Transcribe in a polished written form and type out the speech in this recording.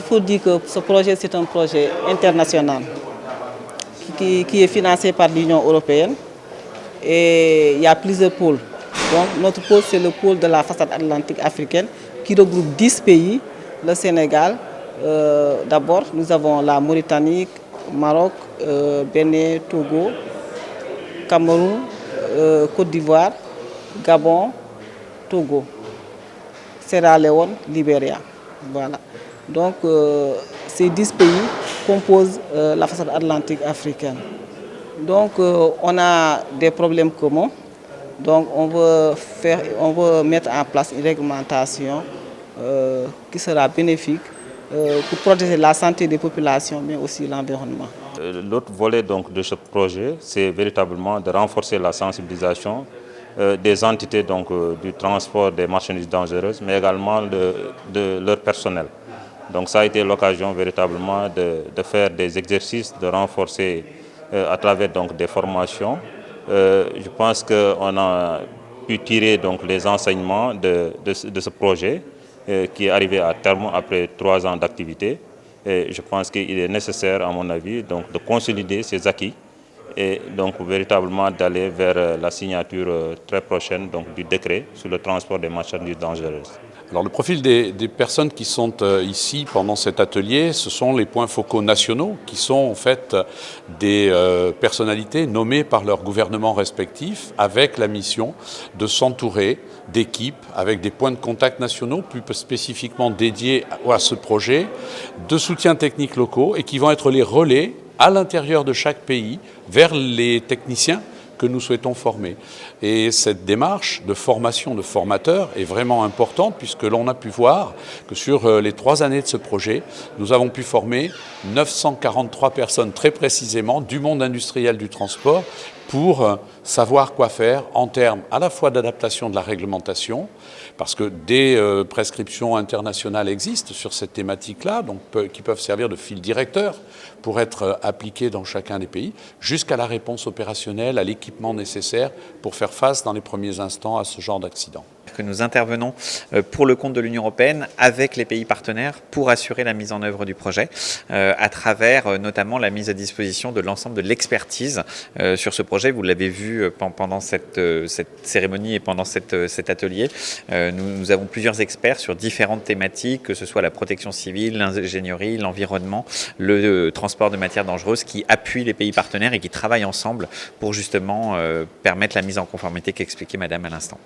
faut dire que ce projet, c'est un projet international qui est financé par l'Union européenne et il y a plusieurs pôles. Donc notre pôle, c'est le pôle de la façade atlantique africaine qui regroupe 10 pays, le Sénégal. D'abord, nous avons la Mauritanie, Maroc, Bénin, Togo, Cameroun, Côte d'Ivoire, Gabon, Togo, Sierra Leone, Libéria. Voilà. Donc ces 10 pays composent la façade atlantique africaine. Donc on a des problèmes communs. Donc on veut mettre en place une réglementation qui sera bénéfique pour protéger la santé des populations, mais aussi l'environnement. L'autre volet donc, de ce projet, c'est véritablement de renforcer la sensibilisation des entités donc, du transport des marchandises dangereuses, mais également de leur personnel. Donc ça a été l'occasion véritablement de faire des exercices, de renforcer à travers donc, des formations. Je pense qu'on a pu tirer donc, les enseignements de ce projet qui est arrivé à terme après 3 ans d'activité. Et je pense qu'il est nécessaire, à mon avis, donc, de consolider ces acquis et donc véritablement d'aller vers la signature très prochaine donc, du décret sur le transport des marchandises dangereuses. Alors le profil des personnes qui sont ici pendant cet atelier, ce sont les points focaux nationaux qui sont en fait des personnalités nommées par leurs gouvernements respectifs avec la mission de s'entourer d'équipes avec des points de contact nationaux plus spécifiquement dédiés à ce projet, de soutien techniques locaux et qui vont être les relais à l'intérieur de chaque pays vers les techniciens que nous souhaitons former. Et cette démarche de formation de formateurs est vraiment importante puisque l'on a pu voir que sur les 3 années de ce projet, nous avons pu former 943 personnes très précisément du monde industriel du transport pour savoir quoi faire en termes à la fois d'adaptation de la réglementation, parce que des prescriptions internationales existent sur cette thématique-là, donc qui peuvent servir de fil directeur pour être appliquées dans chacun des pays, jusqu'à la réponse opérationnelle, à l'équipement nécessaire pour faire face dans les premiers instants à ce genre d'accident. Que nous intervenons pour le compte de l'Union européenne avec les pays partenaires pour assurer la mise en œuvre du projet à travers notamment la mise à disposition de l'ensemble de l'expertise sur ce projet. Vous l'avez vu pendant cette cérémonie et pendant cet atelier. Nous avons plusieurs experts sur différentes thématiques, que ce soit la protection civile, l'ingénierie, l'environnement, le transport de matières dangereuses qui appuient les pays partenaires et qui travaillent ensemble pour justement permettre la mise en conformité qu'expliquait Madame à l'instant.